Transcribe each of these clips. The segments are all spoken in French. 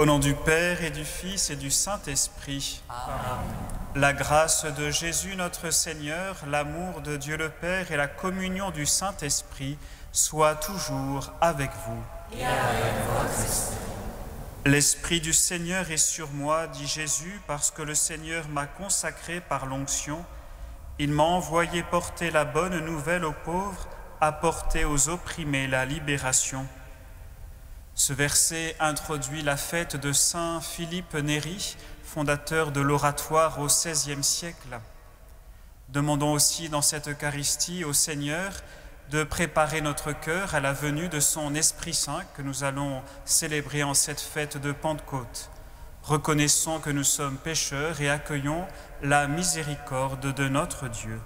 Au nom du Père et du Fils et du Saint-Esprit. Amen. La grâce de Jésus notre Seigneur, l'amour de Dieu le Père et la communion du Saint-Esprit soient toujours avec vous. Et avec votre esprit. L'Esprit du Seigneur est sur moi, dit Jésus, parce que le Seigneur m'a consacré par l'onction. Il m'a envoyé porter la bonne nouvelle aux pauvres, apporter aux opprimés la libération. Ce verset introduit la fête de Saint Philippe Néri, fondateur de l'oratoire au XVIe siècle. Demandons aussi dans cette Eucharistie au Seigneur de préparer notre cœur à la venue de son Esprit Saint que nous allons célébrer en cette fête de Pentecôte. Reconnaissons que nous sommes pécheurs et accueillons la miséricorde de notre Dieu.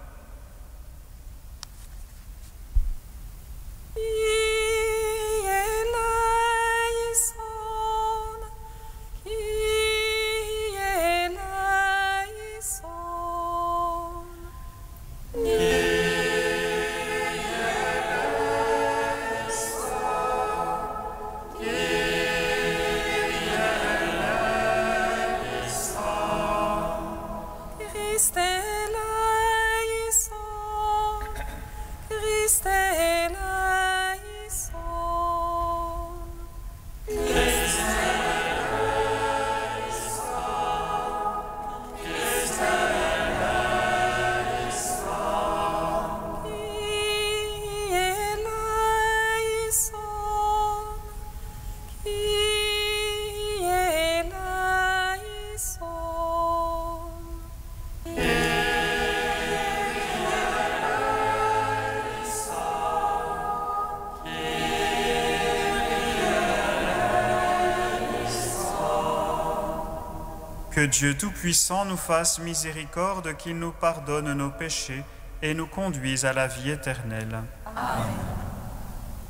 Que Dieu Tout-Puissant nous fasse miséricorde, qu'il nous pardonne nos péchés et nous conduise à la vie éternelle. Amen.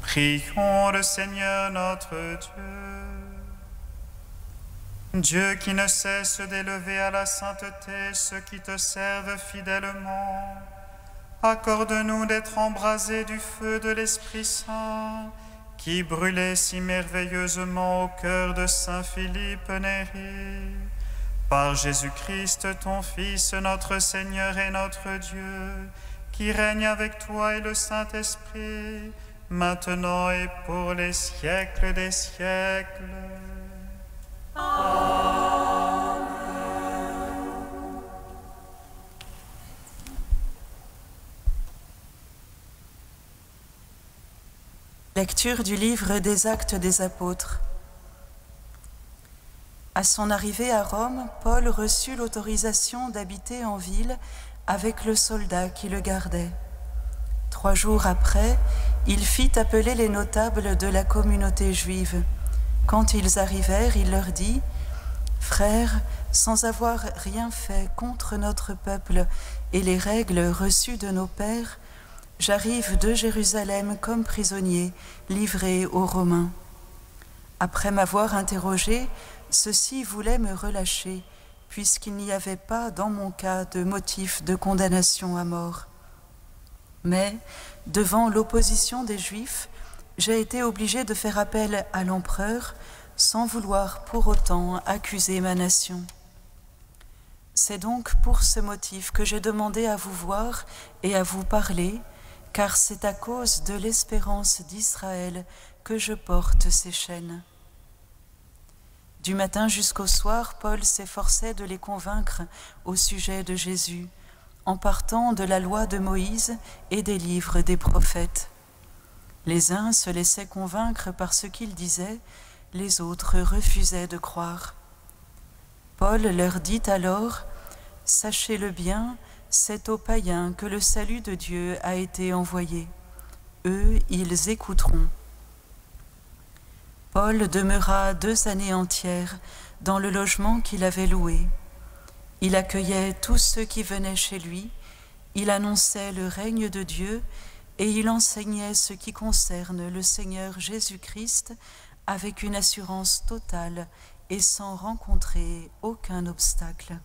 Prions le Seigneur notre Dieu. Dieu qui ne cesse d'élever à la sainteté ceux qui te servent fidèlement, accorde-nous d'être embrasés du feu de l'Esprit Saint, qui brûlait si merveilleusement au cœur de Saint Philippe Néri. Par Jésus-Christ, ton Fils, notre Seigneur et notre Dieu, qui règne avec toi et le Saint-Esprit, maintenant et pour les siècles des siècles. Amen. Lecture du livre des Actes des Apôtres. À son arrivée à Rome, Paul reçut l'autorisation d'habiter en ville avec le soldat qui le gardait. 3 jours après, il fit appeler les notables de la communauté juive. Quand ils arrivèrent, il leur dit : « Frères, sans avoir rien fait contre notre peuple et les règles reçues de nos pères, j'arrive de Jérusalem comme prisonnier, livré aux Romains. Après m'avoir interrogé, ceux-ci voulaient me relâcher, puisqu'il n'y avait pas dans mon cas de motif de condamnation à mort. Mais, devant l'opposition des Juifs, j'ai été obligé de faire appel à l'empereur, sans vouloir pour autant accuser ma nation. C'est donc pour ce motif que j'ai demandé à vous voir et à vous parler, car c'est à cause de l'espérance d'Israël que je porte ces chaînes. » Du matin jusqu'au soir, Paul s'efforçait de les convaincre au sujet de Jésus, en partant de la loi de Moïse et des livres des prophètes. Les uns se laissaient convaincre par ce qu'ils disaient, les autres refusaient de croire. Paul leur dit alors : « Sachez-le bien, c'est aux païens que le salut de Dieu a été envoyé. Eux, ils écouteront. » Paul demeura 2 années entières dans le logement qu'il avait loué. Il accueillait tous ceux qui venaient chez lui, il annonçait le règne de Dieu et il enseignait ce qui concerne le Seigneur Jésus-Christ avec une assurance totale et sans rencontrer aucun obstacle.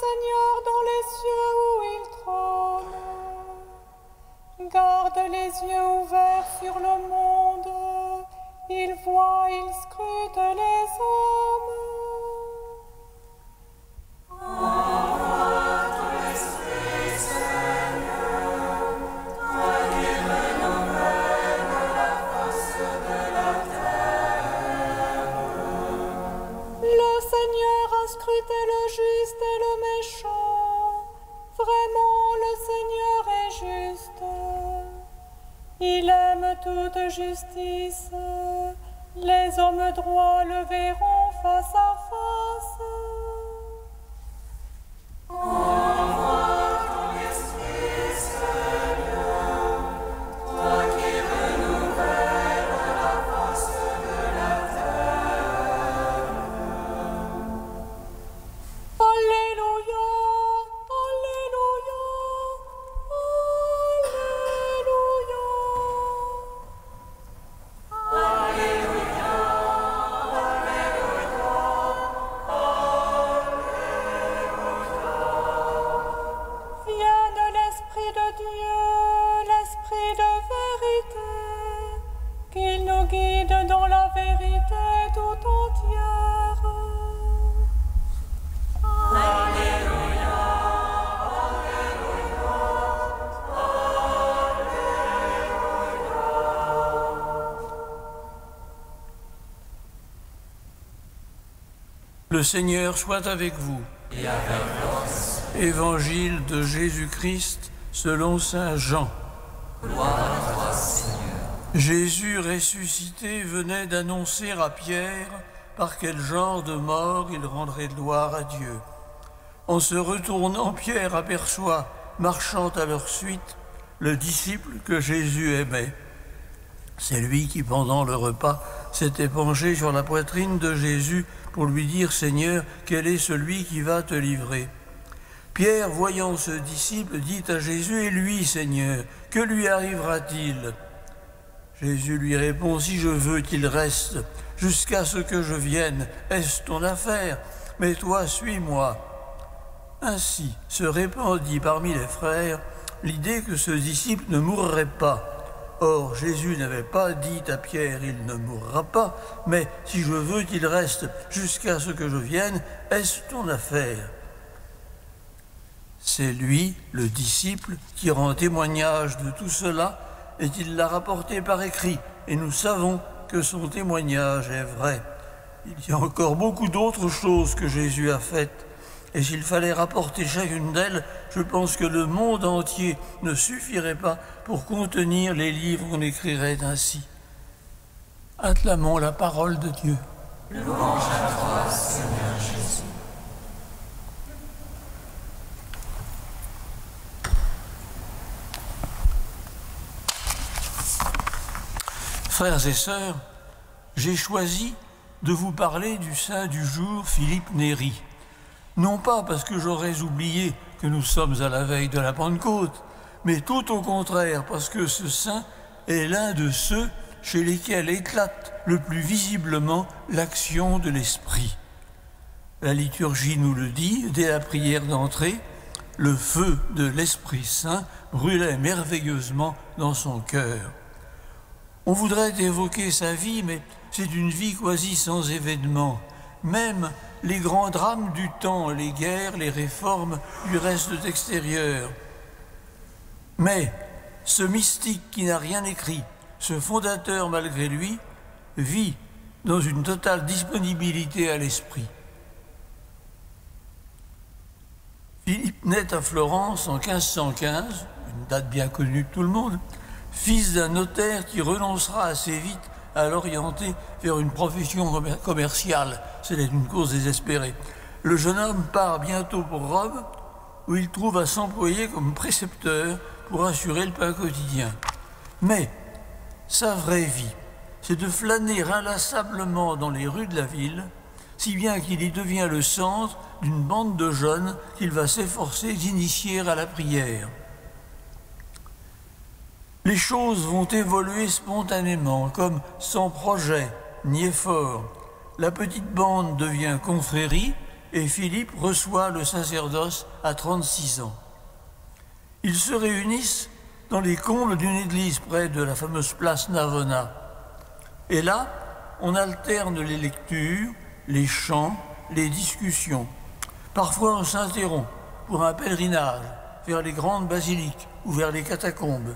Seigneur dans les cieux où il trône. Garde les yeux ouverts sur le monde. Il voit, il scrute les hommes. Envoie ton esprit, Seigneur, toi qui renouvelles la face de la terre. Le Seigneur a scruté le juste et le méchant. Vraiment, le Seigneur est juste. Il aime toute justice. Les hommes droits le verront face à face. Envoie ton esprit, Seigneur, toi qui renouvelles la face de la terre. Alléluia, Alléluia, Alléluia. Vienne l'Esprit de Dieu, l'Esprit de vérité, qu'il nous guide dans la vérité tout entière. Le Seigneur soit avec vous. Et avec l'os, Évangile de Jésus-Christ selon saint Jean. gloire à toi, Seigneur. Jésus ressuscité venait d'annoncer à Pierre par quel genre de mort il rendrait gloire à Dieu. En se retournant, Pierre aperçoit, marchant à leur suite, le disciple que Jésus aimait. C'est lui qui, pendant le repas, s'était penché sur la poitrine de Jésus pour lui dire « Seigneur, quel est celui qui va te livrer ?» Pierre, voyant ce disciple, dit à Jésus « Et lui, Seigneur, que lui arrivera-t-il » Jésus lui répond « Si je veux qu'il reste jusqu'à ce que je vienne, est-ce ton affaire? Mais toi, suis-moi. » Ainsi se répandit parmi les frères l'idée que ce disciple ne mourrait pas. Or, Jésus n'avait pas dit à Pierre « Il ne mourra pas », mais « Si je veux qu'il reste jusqu'à ce que je vienne, est-ce ton affaire ?» C'est lui, le disciple, qui rend témoignage de tout cela et qu'il l'a rapporté par écrit. Et nous savons que son témoignage est vrai. Il y a encore beaucoup d'autres choses que Jésus a faites. Et s'il fallait rapporter chacune d'elles, je pense que le monde entier ne suffirait pas pour contenir les livres qu'on écrirait ainsi. Acclamons la parole de Dieu. Louange à toi, Seigneur Jésus. Frères et sœurs, j'ai choisi de vous parler du saint du jour, Philippe Néri. Non pas parce que j'aurais oublié que nous sommes à la veille de la Pentecôte, mais tout au contraire parce que ce saint est l'un de ceux chez lesquels éclate le plus visiblement l'action de l'Esprit. La liturgie nous le dit, dès la prière d'entrée, le feu de l'Esprit Saint brûlait merveilleusement dans son cœur. On voudrait évoquer sa vie, mais c'est une vie quasi sans événement. Même les grands drames du temps, les guerres, les réformes, lui restent extérieurs. Mais ce mystique qui n'a rien écrit, ce fondateur malgré lui, vit dans une totale disponibilité à l'esprit. Philippe naît à Florence en 1515, une date bien connue de tout le monde, fils d'un notaire qui renoncera assez vite à l'orienter vers une profession commerciale. C'était une cause désespérée. Le jeune homme part bientôt pour Rome, où il trouve à s'employer comme précepteur pour assurer le pain quotidien. Mais sa vraie vie, c'est de flâner inlassablement dans les rues de la ville, si bien qu'il y devient le centre d'une bande de jeunes qu'il va s'efforcer d'initier à la prière. Les choses vont évoluer spontanément, comme sans projet ni effort. La petite bande devient confrérie et Philippe reçoit le sacerdoce à 36 ans. Ils se réunissent dans les combles d'une église près de la fameuse place Navona. Et là, on alterne les lectures, les chants, les discussions. Parfois, on s'interrompt pour un pèlerinage vers les grandes basiliques ou vers les catacombes.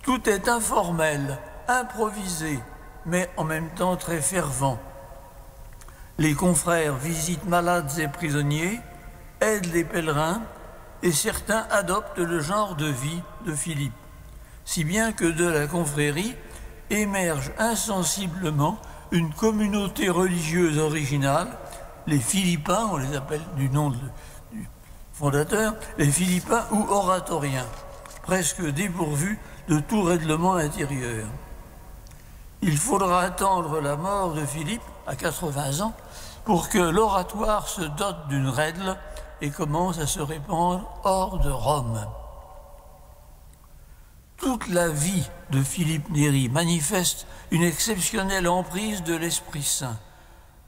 Tout est informel, improvisé, mais en même temps très fervent. Les confrères visitent malades et prisonniers, aident les pèlerins, et certains adoptent le genre de vie de Philippe, si bien que de la confrérie émerge insensiblement une communauté religieuse originale, les Philippiens, on les appelle du nom du fondateur, les Philippiens ou oratoriens, presque dépourvus de tout règlement intérieur. Il faudra attendre la mort de Philippe, à 80 ans, pour que l'oratoire se dote d'une règle et commence à se répandre hors de Rome. Toute la vie de Philippe Néri manifeste une exceptionnelle emprise de l'Esprit Saint.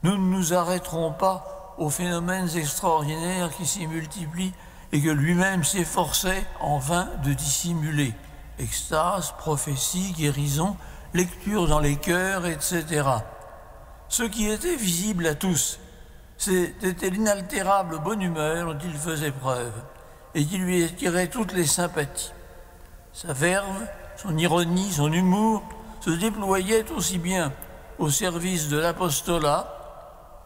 Nous ne nous arrêterons pas aux phénomènes extraordinaires qui s'y multiplient et que lui-même s'efforçait en vain de dissimuler. Extase, prophétie, guérison, lecture dans les cœurs, etc. Ce qui était visible à tous, c'était l'inaltérable bonne humeur dont il faisait preuve et qui lui attirait toutes les sympathies. Sa verve, son ironie, son humour se déployaient aussi bien au service de l'apostolat,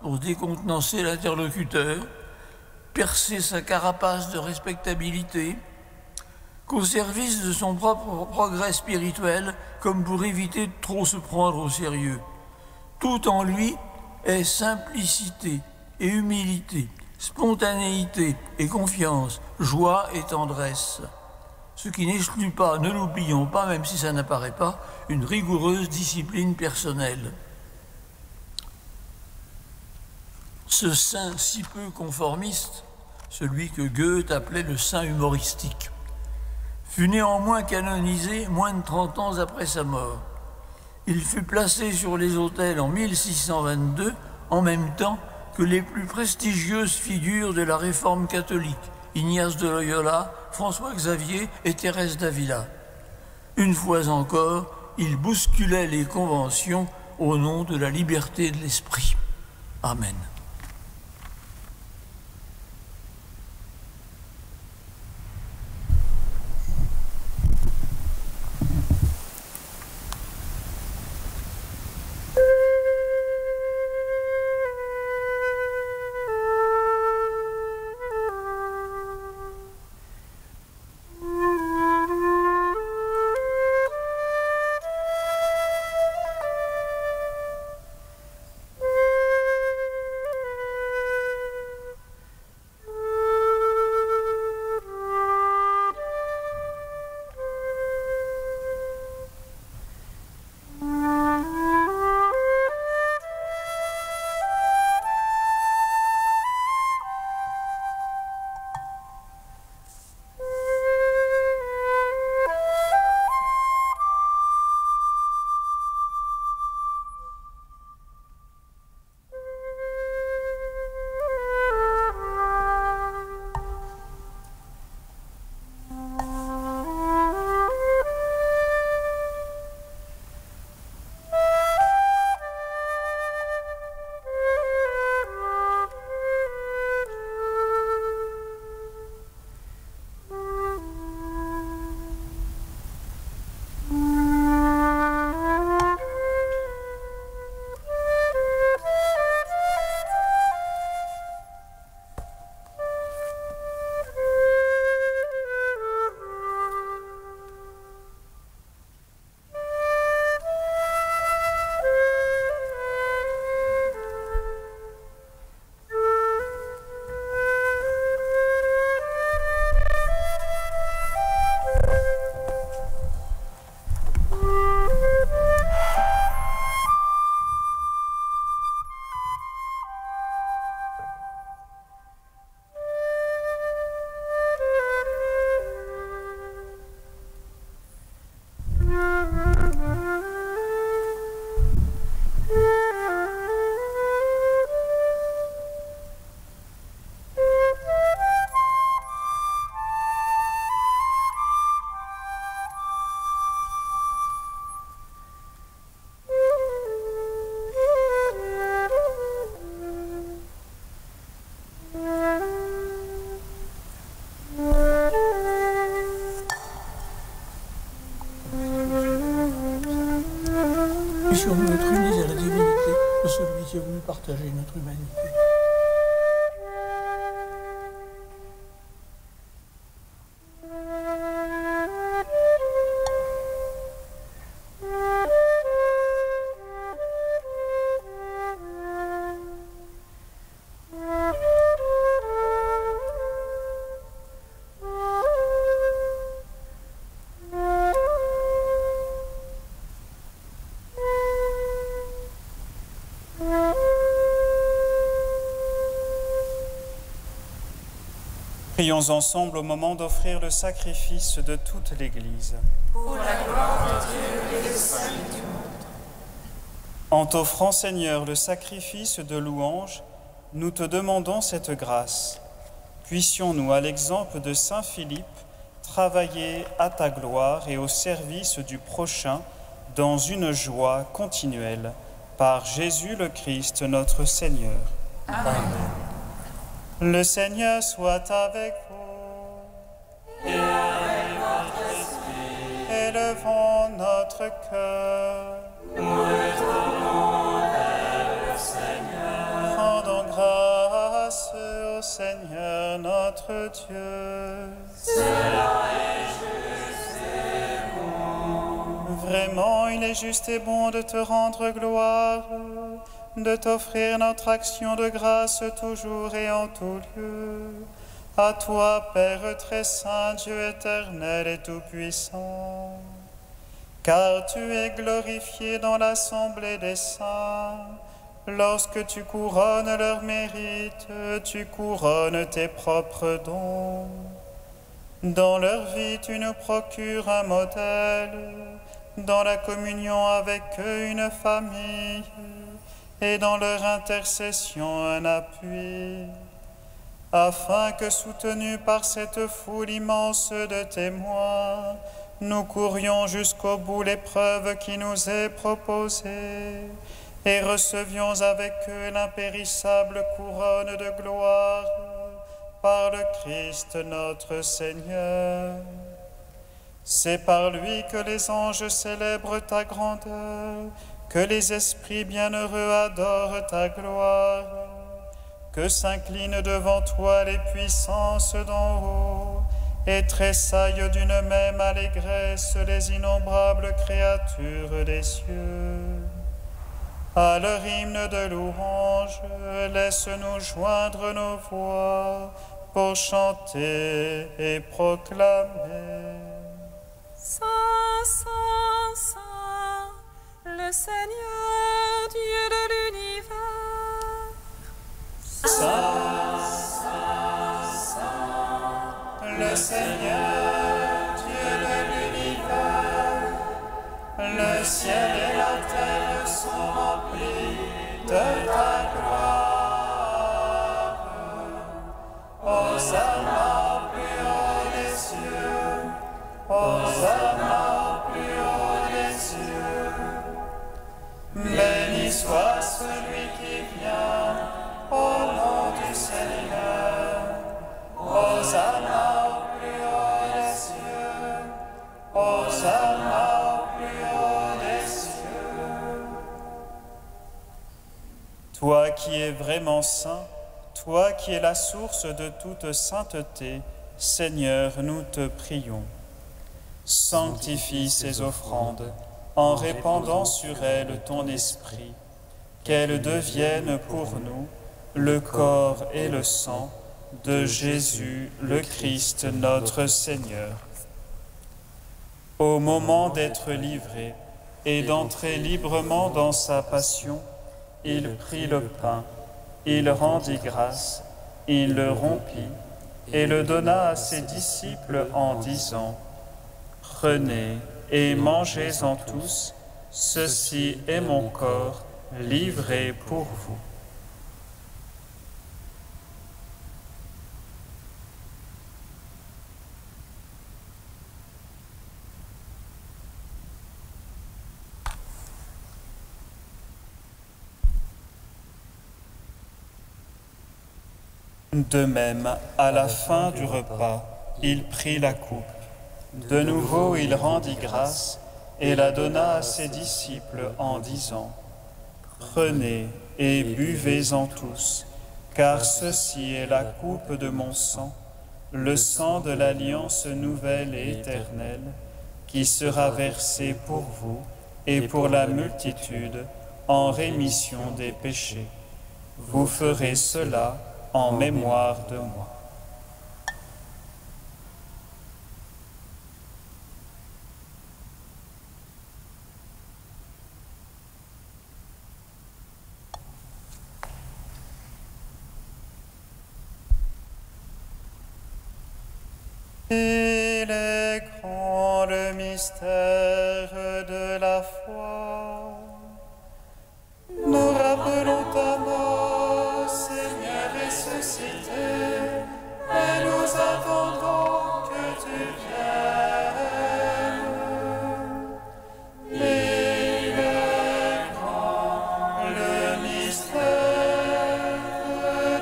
pour décontenancer l'interlocuteur, percer sa carapace de respectabilité, qu'au service de son propre progrès spirituel, comme pour éviter de trop se prendre au sérieux. Tout en lui est simplicité et humilité, spontanéité et confiance, joie et tendresse. Ce qui n'exclut pas, ne l'oublions pas, même si ça n'apparaît pas, une rigoureuse discipline personnelle. Ce saint si peu conformiste, celui que Goethe appelait le saint humoristique, fut néanmoins canonisé moins de 30 ans après sa mort. Il fut placé sur les autels en 1622, en même temps que les plus prestigieuses figures de la réforme catholique, Ignace de Loyola, François-Xavier et Thérèse d'Avila. Une fois encore, il bousculait les conventions au nom de la liberté de l'esprit. Amen. Puissions-nous être unis à la divinité de celui qui est venu partager notre humanité. Prions ensemble au moment d'offrir le sacrifice de toute l'Église. Pour la gloire de Dieu et le salut du monde. En t'offrant, Seigneur, le sacrifice de louange, nous te demandons cette grâce. Puissions-nous, à l'exemple de Saint Philippe, travailler à ta gloire et au service du prochain dans une joie continuelle. Par Jésus le Christ, notre Seigneur. Amen. Le Seigneur soit avec vous. Et avec votre esprit. Élevons notre cœur. Nous le tournons vers le Seigneur. Rendons grâce au Seigneur notre Dieu. Cela est juste et bon. Vraiment, il est juste et bon de te rendre gloire, de t'offrir notre action de grâce toujours et en tout lieu. À toi, Père très saint, Dieu éternel et tout-puissant, car tu es glorifié dans l'assemblée des saints. Lorsque tu couronnes leur mérite, tu couronnes tes propres dons. Dans leur vie, tu nous procures un modèle, dans la communion avec eux, une famille, et dans leur intercession un appui, afin que, soutenus par cette foule immense de témoins, nous courions jusqu'au bout l'épreuve qui nous est proposée, et recevions avec eux l'impérissable couronne de gloire, par le Christ notre Seigneur. C'est par lui que les anges célèbrent ta grandeur, que les esprits bienheureux adorent ta gloire, que s'inclinent devant toi les puissances d'en haut, et tressaillent d'une même allégresse les innombrables créatures des cieux. À leur hymne de louange, laisse-nous joindre nos voix pour chanter et proclamer. Saint, Saint, Saint, le Seigneur, Dieu de l'univers. Saint, Saint, Saint, le Seigneur, Dieu de l'univers. Le ciel et la terre sont remplis de ta gloire. Hosanna au plus haut des cieux. Hosanna au plus haut des cieux. Béni soit celui qui vient au nom du Seigneur. Hosanna au plus haut des cieux. Hosanna au plus haut des cieux. Toi qui es vraiment saint, toi qui es la source de toute sainteté, Seigneur, nous te prions. Sanctifie ces offrandes en répandant sur elles ton esprit, qu'elles deviennent pour nous le corps et le sang de Jésus le Christ notre Seigneur. Au moment d'être livré et d'entrer librement dans sa passion, il prit le pain, il rendit grâce, il le rompit et le donna à ses disciples en disant: Prenez et mangez-en tous, ceci est mon corps livré pour vous. De même, à la fin du repas, il prit la coupe. De nouveau, il rendit grâce et la donna à ses disciples en disant : Prenez et buvez-en tous, car ceci est la coupe de mon sang, le sang de l'alliance nouvelle et éternelle, qui sera versé pour vous et pour la multitude en rémission des péchés. Vous ferez cela en mémoire de moi. Il est grand le mystère de la foi. Nous rappelons ta mort, Seigneur ressuscité, et nous attendons que tu viennes. Il est grand le mystère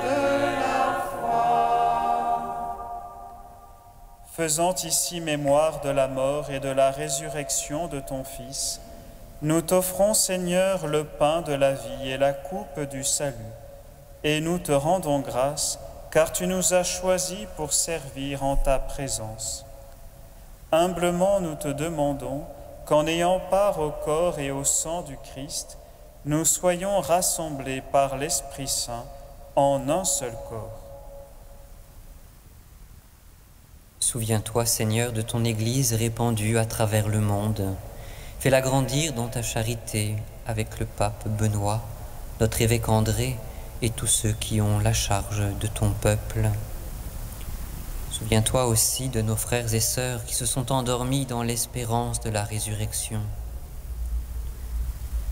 de la foi. Faisant ici mémoire de la mort et de la résurrection de ton Fils, nous t'offrons, Seigneur, le pain de la vie et la coupe du salut, et nous te rendons grâce, car tu nous as choisis pour servir en ta présence. Humblement, nous te demandons qu'en ayant part au corps et au sang du Christ, nous soyons rassemblés par l'Esprit Saint en un seul corps. Souviens-toi, Seigneur, de ton Église répandue à travers le monde. Fais-la grandir dans ta charité avec le pape Benoît, notre évêque André et tous ceux qui ont la charge de ton peuple. Souviens-toi aussi de nos frères et sœurs qui se sont endormis dans l'espérance de la résurrection,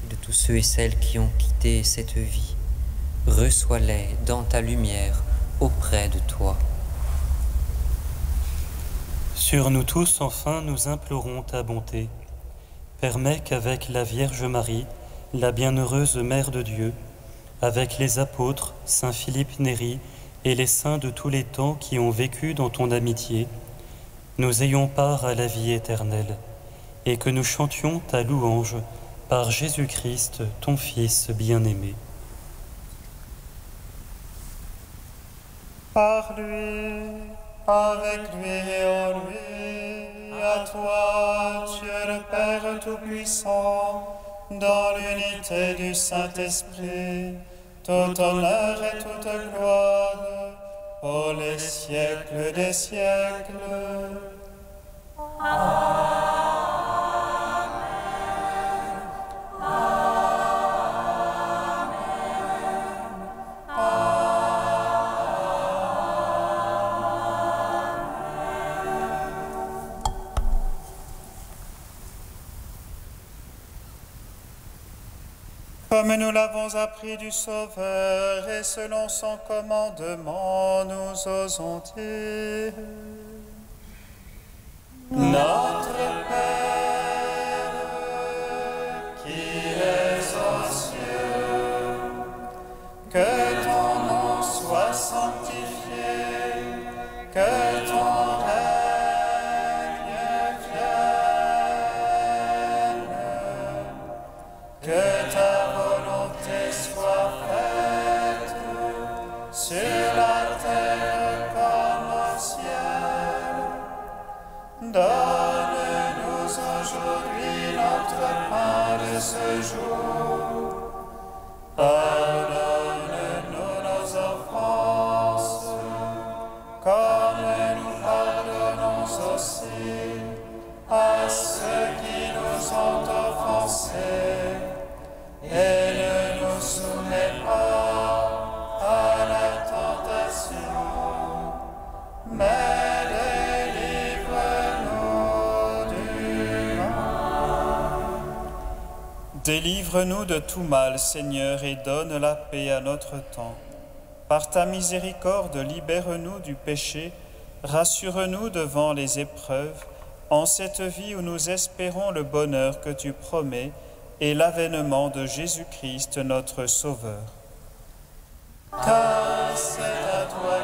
et de tous ceux et celles qui ont quitté cette vie. Reçois-les dans ta lumière auprès de toi. Sur nous tous, enfin, nous implorons ta bonté. Permets qu'avec la Vierge Marie, la bienheureuse Mère de Dieu, avec les apôtres, saint Philippe Néri et les saints de tous les temps qui ont vécu dans ton amitié, nous ayons part à la vie éternelle, et que nous chantions ta louange par Jésus-Christ, ton Fils bien-aimé. Par lui, avec lui et en lui, à toi, Dieu le Père Tout-Puissant, dans l'unité du Saint-Esprit, tout honneur et toute gloire, pour les siècles des siècles. Amen. Comme nous l'avons appris du Sauveur et selon son commandement, nous osons dire: Notre Père, qui es aux cieux, que ton nom soit sanctifié, que ton règne vienne, que ta soit faite sur la terre comme au ciel. Donne-nous aujourd'hui notre pain de ce jour. Pardonne-nous nos offenses, comme nous pardonnons aussi à ceux qui nous ont offensés. Et ne nous soumets pas à la tentation, mais délivre-nous du mal. Délivre-nous de tout mal, Seigneur, et donne la paix à notre temps. Par ta miséricorde, libère-nous du péché, rassure-nous devant les épreuves, en cette vie où nous espérons le bonheur que tu promets, et l'avènement de Jésus-Christ, notre Sauveur. Car c'est à toi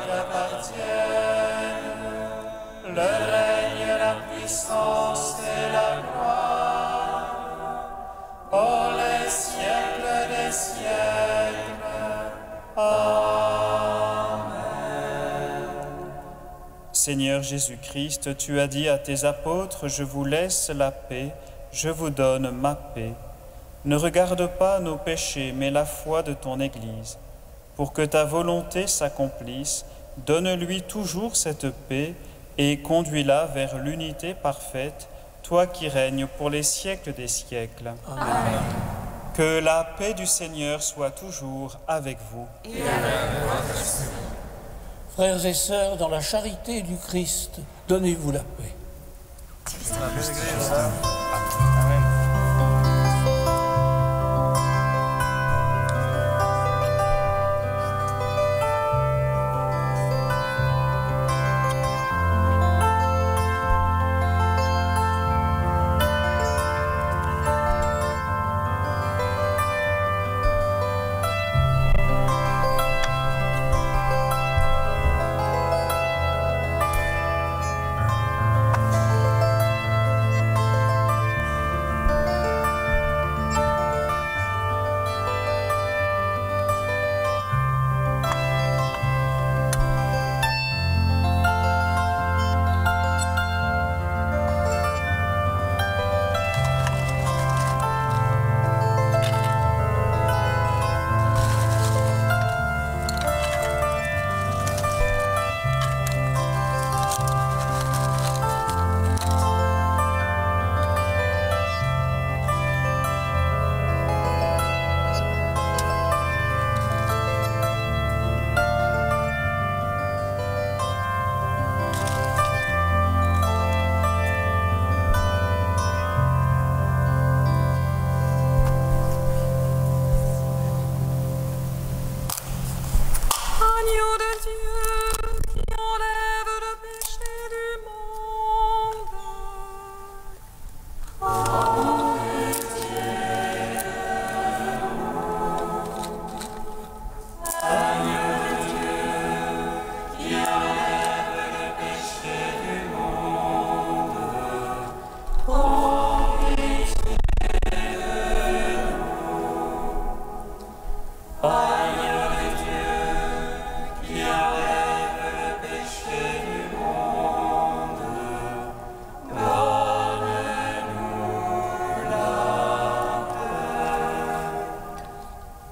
puissance et la gloire, pour les siècles des siècles. Amen. Seigneur Jésus-Christ, tu as dit à tes apôtres, « Je vous laisse la paix, je vous donne ma paix. » Ne regarde pas nos péchés, mais la foi de ton Église. Pour que ta volonté s'accomplisse, donne-lui toujours cette paix et conduis-la vers l'unité parfaite, toi qui règnes pour les siècles des siècles. Amen. Que la paix du Seigneur soit toujours avec vous. Et avec votre esprit. Frères et sœurs, dans la charité du Christ, donnez-vous la paix.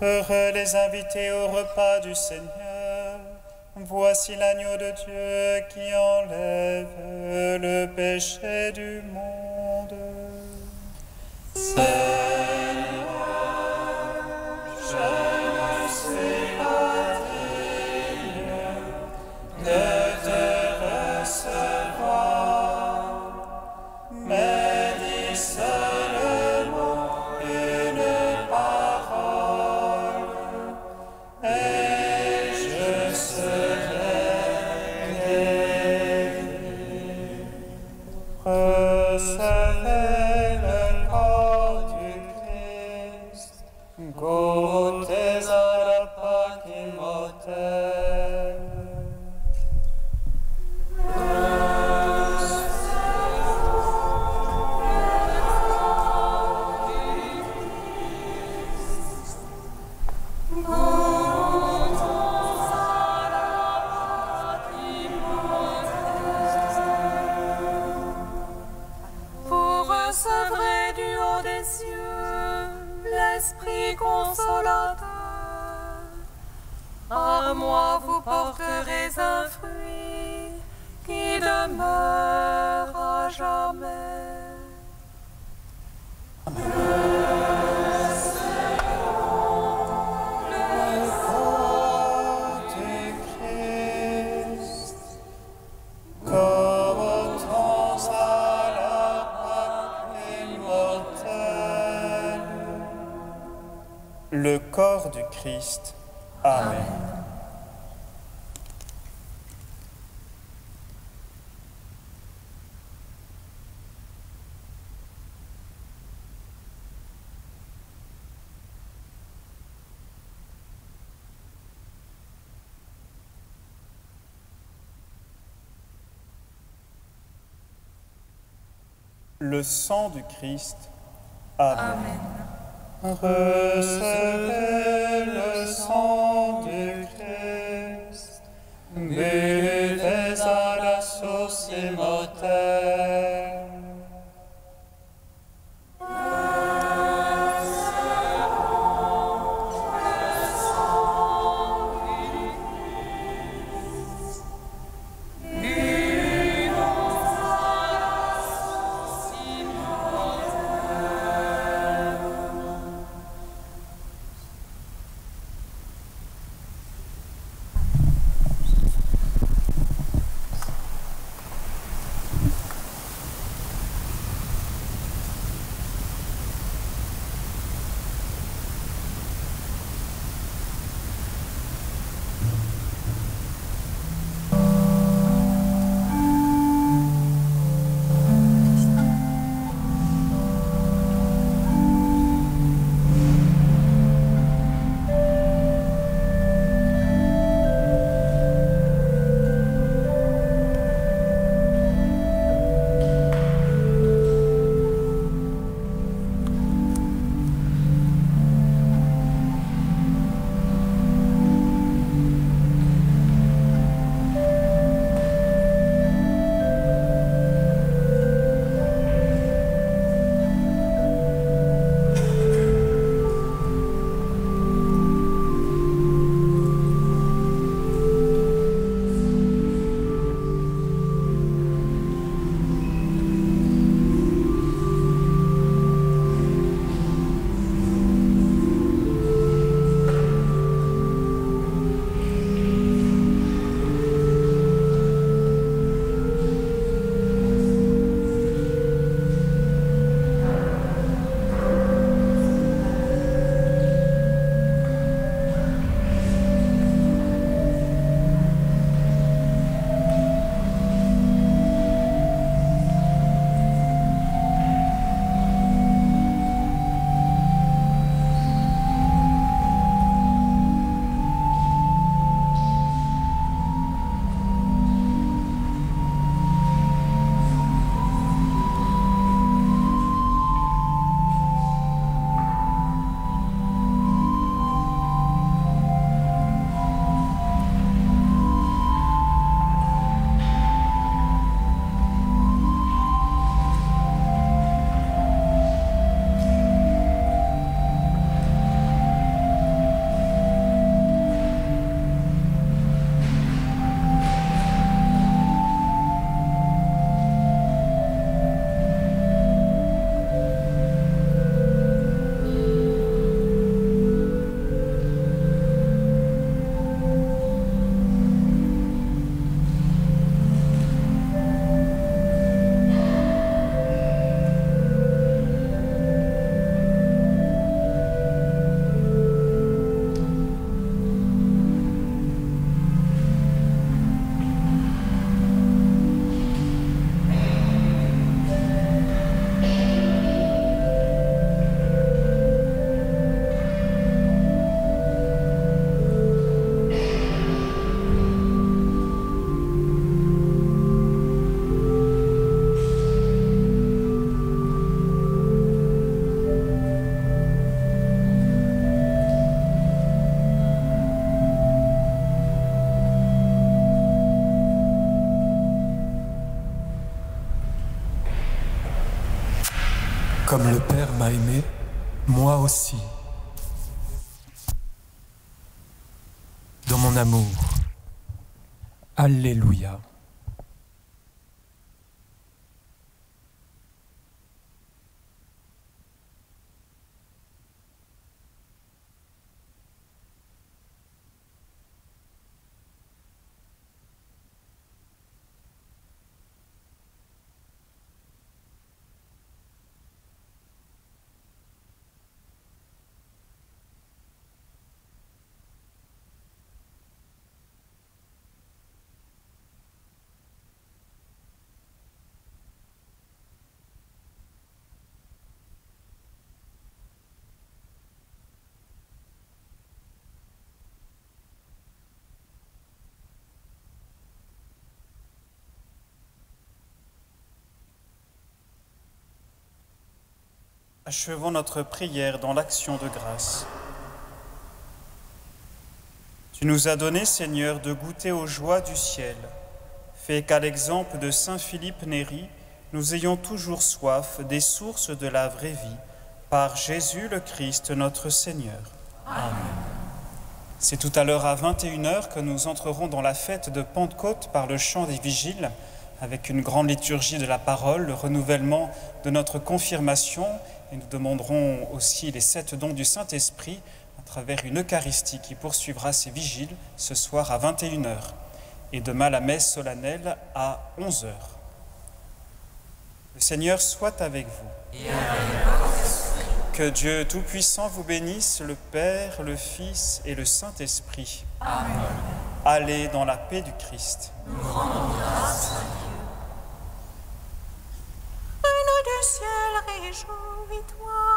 Heureux les invités au repas du Seigneur. Voici l'agneau de Dieu qui enlève le péché du monde. Seigneur, je ne suis pas digne de te recevoir, mais dis seulement une parole, et je serai guéri. Recevez le corps du Christ, goûtez à la Pâque immortelle. Vous recevrez du haut des cieux l'Esprit consolateur. À moi vous porterez un fruit qui demeure à jamais. Du Christ, goûtons à la Pâque immortelle. Le corps du Christ. Amen. le sang du Christ. Amen. Recevez le sang du Christ, buvez à la source immortelle. Comme le Père m'a aimé, moi aussi. Dans mon amour. Alléluia. Achevons notre prière dans l'action de grâce. Tu nous as donné, Seigneur, de goûter aux joies du ciel. Fais qu'à l'exemple de saint Philippe Néri, nous ayons toujours soif des sources de la vraie vie, par Jésus le Christ, notre Seigneur. Amen. C'est tout à l'heure à 21h que nous entrerons dans la fête de Pentecôte par le chant des vigiles, avec une grande liturgie de la parole, le renouvellement de notre confirmation, et nous demanderons aussi les 7 dons du Saint-Esprit à travers une Eucharistie qui poursuivra ces vigiles ce soir à 21h, et demain la messe solennelle à 11h. Le Seigneur soit avec vous. Et avec votre esprit. Que Dieu Tout-Puissant vous bénisse, le Père, le Fils et le Saint-Esprit. Amen. Allez dans la paix du Christ. Nous rendons grâce à Dieu. Reine du ciel, réjouis-toi.